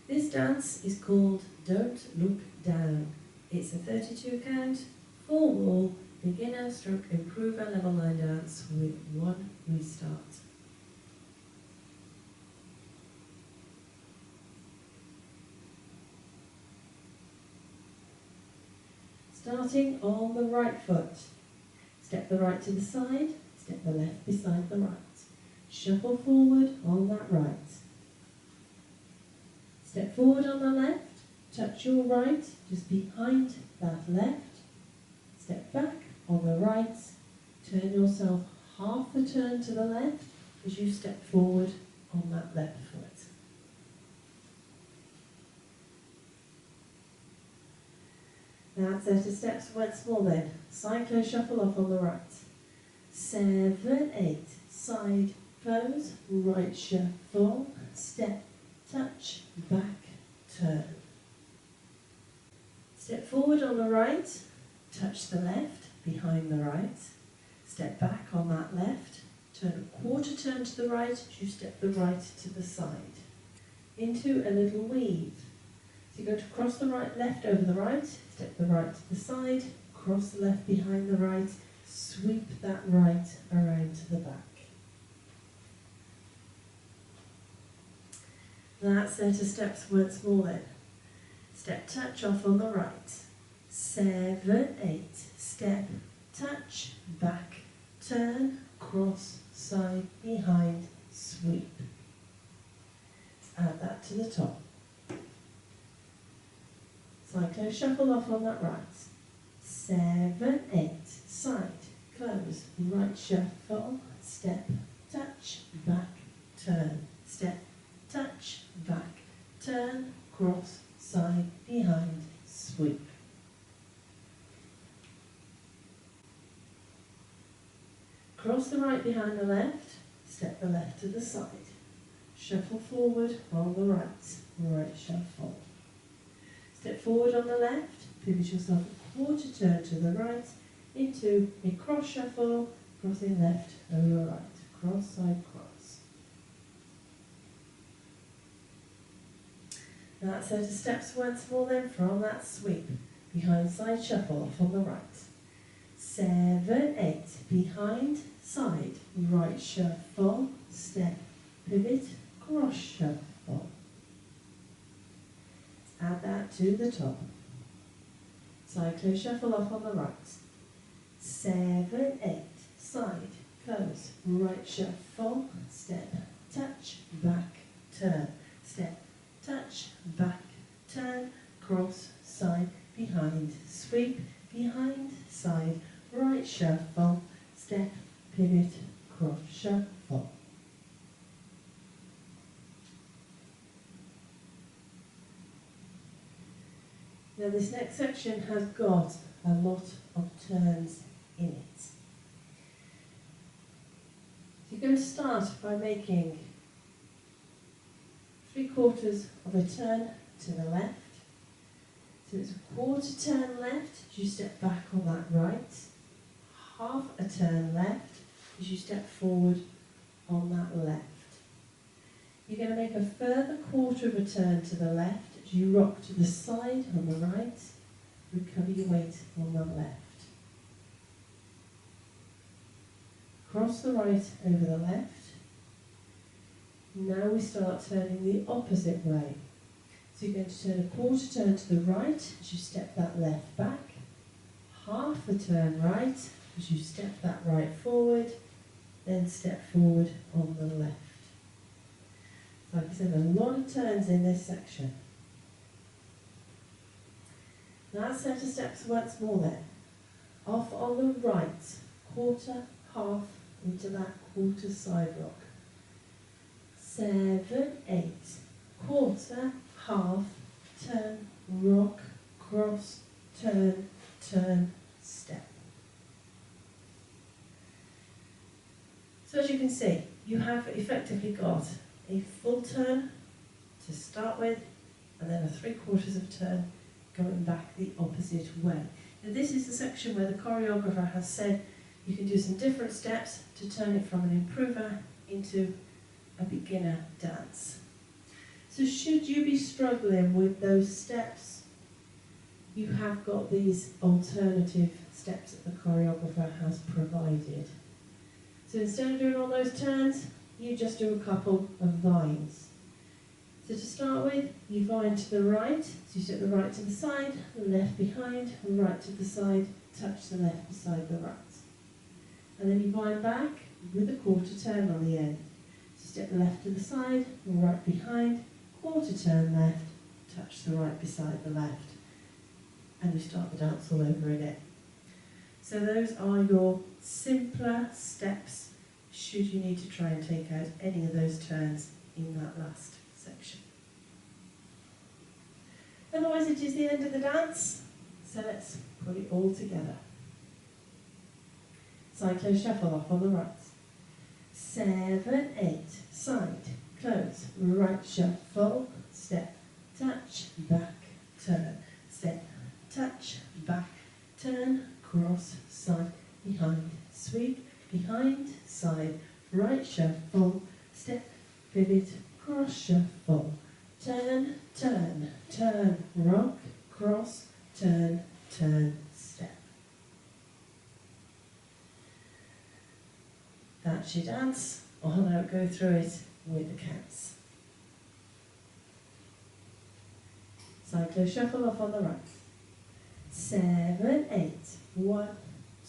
This dance is called Don't Look Down. It's a 32 count, full wall, beginner stroke improver level line dance with one restart. Starting on the right foot. Step the right to the side, step the left beside the right. Shuffle forward on that right. Step forward on the left, touch your right just behind that left. Step back on the right, turn yourself half a turn to the left as you step forward on that left foot. That set of steps once more then. Cyclo shuffle off on the right. 7, 8, side close, right shuffle, step, touch, back, turn. Step forward on the right, touch the left, behind the right. Step back on that left, turn a quarter turn to the right as you step the right to the side. Into a little weave. So you're going to cross the right, left over the right, step the right to the side, cross the left behind the right, sweep that right around to the back. That set of steps once more then. Step touch off on the right. 7, 8, step, touch, back, turn, cross, side, behind, sweep. Add that to the top. Cyclo shuffle off on that right. 7, 8, side, close, right shuffle, step, touch, back, turn, step, touch, back, turn, cross, side, behind, sweep. Cross the right behind the left, step the left to the side. Shuffle forward on the right, right shuffle. Step forward on the left, pivot yourself a quarter turn to the right into a cross shuffle, crossing left over right, cross, side, cross. Now that set of steps once more then from that sweep, behind side shuffle off on the right. 7, 8, behind, side, right shuffle, step, pivot, cross shuffle. Add that to the top. Cyclo shuffle off on the right. 7, 8, side, close, right shuffle, step, touch, back, turn, step, touch, back, turn, cross, side, behind, sweep, behind, side, right shuffle, step, pivot, cross shuffle. Now this next section has got a lot of turns in it. So you're going to start by making 3/4 of a turn to the left. So it's a quarter turn left as you step back on that right. Half a turn left as you step forward on that left. You're going to make a further quarter of a turn to the left as you rock to the side on the right, recover your weight on the left. Cross the right over the left. Now we start turning the opposite way. So you're going to turn a quarter turn to the right as you step that left back, half a turn right as you step that right forward, then step forward on the left. Like I said, a lot of turns in this section. Now set of steps once more then. Off on the right, quarter, half, into that quarter side rock. 7, 8, quarter, half, turn, rock, cross, turn, turn, step. So as you can see, you have effectively got a full turn to start with, and then a 3/4 of a turn going back the opposite way. Now this is the section where the choreographer has said you can do some different steps to turn it from an improver into a beginner dance. So should you be struggling with those steps, you have got these alternative steps that the choreographer has provided. So instead of doing all those turns, you just do a couple of vines. So to start with, you vine to the right, so you step the right to the side, left behind, right to the side, touch the left beside the right. And then you vine back with a quarter turn on the end. So step the left to the side, right behind, quarter turn left, touch the right beside the left. And you start the dance all over again. So those are your simpler steps should you need to try and take out any of those turns in that last section. Otherwise it is the end of the dance, so let's put it all together. Side close shuffle off on the right. 7, 8, side, close, right shuffle, step, touch, back, turn, step, touch, back, turn, cross, side, behind, sweep, behind, side, right shuffle, step, pivot, cross shuffle, turn, turn, turn, rock, cross, turn, turn, step. That's your dance. I'll now go through it with the counts. Side close shuffle off on the right. 7, 8, 1,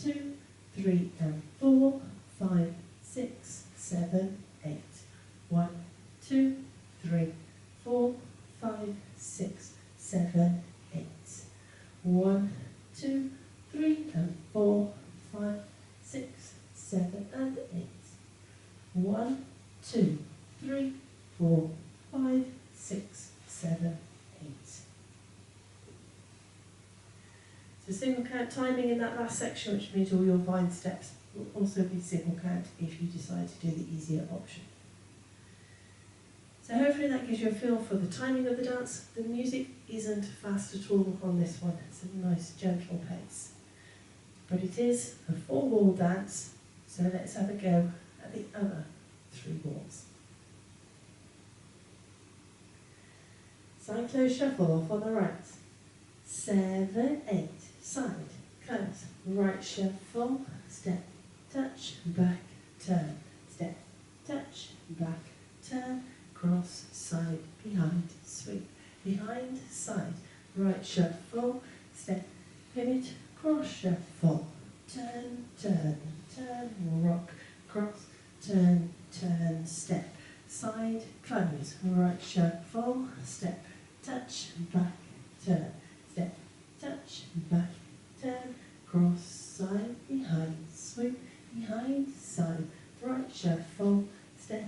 2, 3 and 4, 5, 6, 7, 8. 1, 2, 3, 4, 5, 6, 7, 8. 1, 2, 3 and 4, 5, 6, 7 and 8. 1, 2, 3, 4, 5, 6, 7, 8. So single count timing in that last section, which means all your vine steps will also be single count if you decide to do the easier option. So hopefully that gives you a feel for the timing of the dance. The music isn't fast at all on this one, it's a nice gentle pace. But it is a 4-wall dance, so let's have a go at the other 3 walls. Side close shuffle off on the right. 7, 8, side, close, right shuffle, step, touch, back, turn, step, touch, back, turn, cross, side, behind, sweep, behind, side, right shuffle, step, pivot, cross shuffle, turn, turn, turn, rock, cross, turn, turn, step, side, close, right shuffle, step, touch, back, turn, step, touch, back, turn, cross, side, behind, sweep, behind, side, right shuffle, step,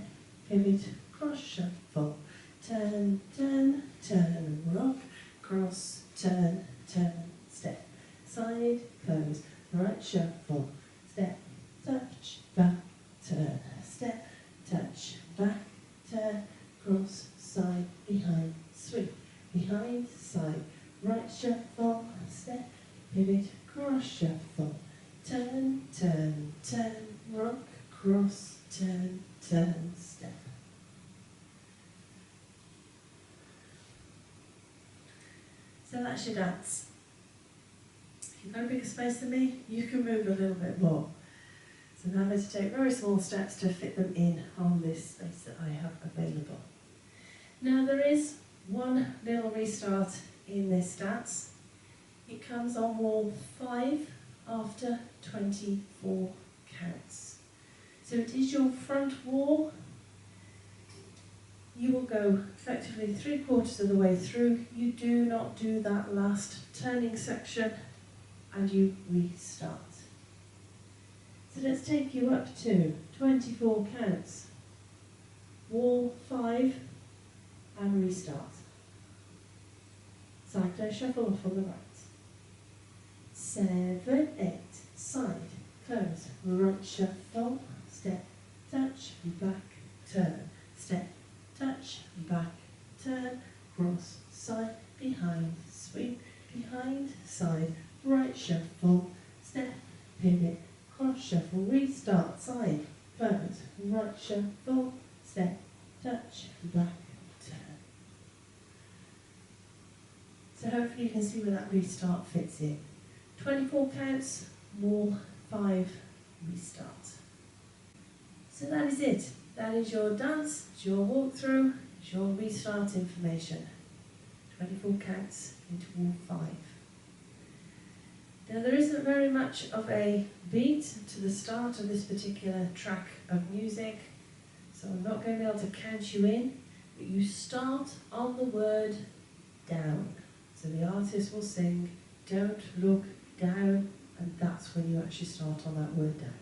pivot, cross shuffle, turn, turn, turn, rock, cross, turn, turn, step, side, close, right shuffle, step, touch, back, turn, step, touch, back, turn, cross, side, behind, sweep, behind, side, right shuffle, step, pivot, cross shuffle, turn, turn, turn, rock, cross, turn, turn, step. So that's your dance. If you've got a bigger space than me, you can move a little bit more. So now I'm going to take very small steps to fit them in on this space that I have available. Now there is one little restart in this dance. It comes on wall 5 after 24 counts. So it is your front wall. You will go effectively 3/4 of the way through. You do not do that last turning section and you restart. So let's take you up to 24 counts. Wall 5 and restart. Side close shuffle off on the right. 7, 8, side, close, right shuffle, step, touch, back, turn, step, touch, back, turn, cross, side, behind, sweep, behind, side, right shuffle, step, pivot, cross shuffle, restart, side, close, right shuffle, step, touch, back, turn. So hopefully you can see where that restart fits in. 24 counts, wall, 5, restart. So that is it. That is your dance, it's your walkthrough, it's your restart information. 24 counts into wall 5. Now there isn't very much of a beat to the start of this particular track of music, so I'm not going to be able to count you in, but you start on the word down. So the artist will sing, don't look down, and that's when you actually start on that word down.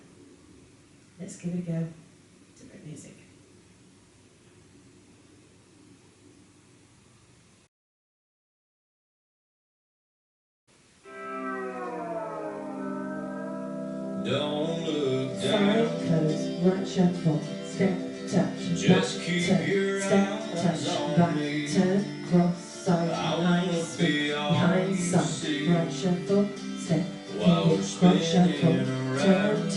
Let's give it a go. Different music. Don't look Side, down. close, right shuffle, step, touch, Just back, keep turn, your step, eyes touch, on back, me. turn, cross, side, I behind, wanna spin, be all behind, you side, see. right shuffle, step, While we're pivot, cross shuffle, spinning around,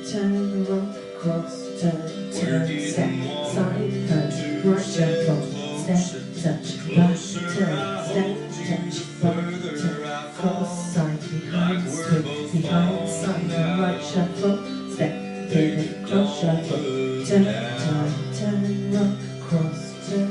turn, rock, cross, turn, we're step, getting one, side, close, two right shuffle, steps step, closer. touch, back, Closer turn, I step, hold you, the touch, back, further turn, I cross, fall. side, behind, Like we're spin, both behind, side, falling down. right shuffle, step, Baby, pivot, cross don't shuffle, look turn, down. rock, cross, turn,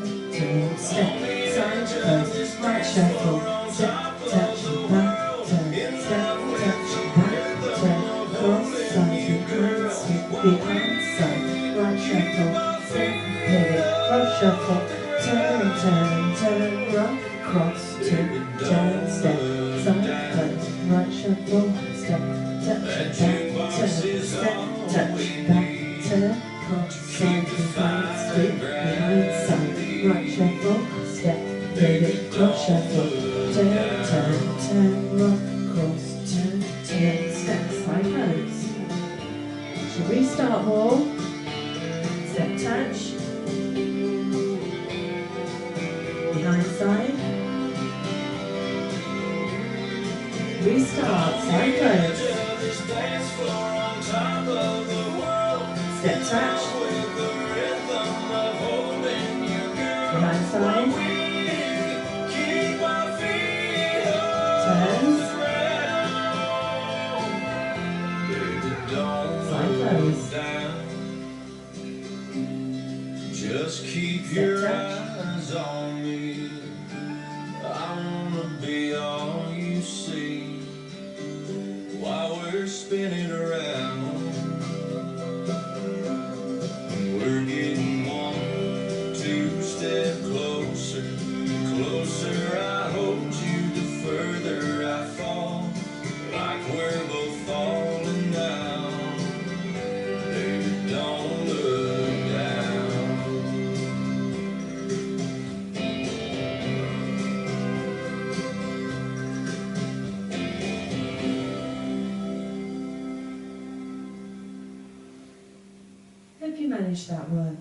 step, side, close, right shuffle, step, touch, back, turn, step, touch, back, turn, cross, side, behind, spin, behind, side, right shuffle, step, pivot, cross shuffle, turn, rock, cross, turn, step, side, close, right shuffle, step, touch, back, turn, step, touch, back, turn, cross, side, behind, spin, behind, side, right shuffle, step, pivot, cross shuffle, turn, rock, cross, turn, step, side, close. So restart wall, step, touch, behind, side, restart, side, close, step, touch, behind, side, turns, side, close, Just keep step, your touch, eyes on me. I wanna be all you see while we're spinning around. We're getting 1, 2 steps closer. Closer I hold you, the further I fall. Like we're both falling down. Baby, don't look down. hope you managed that one.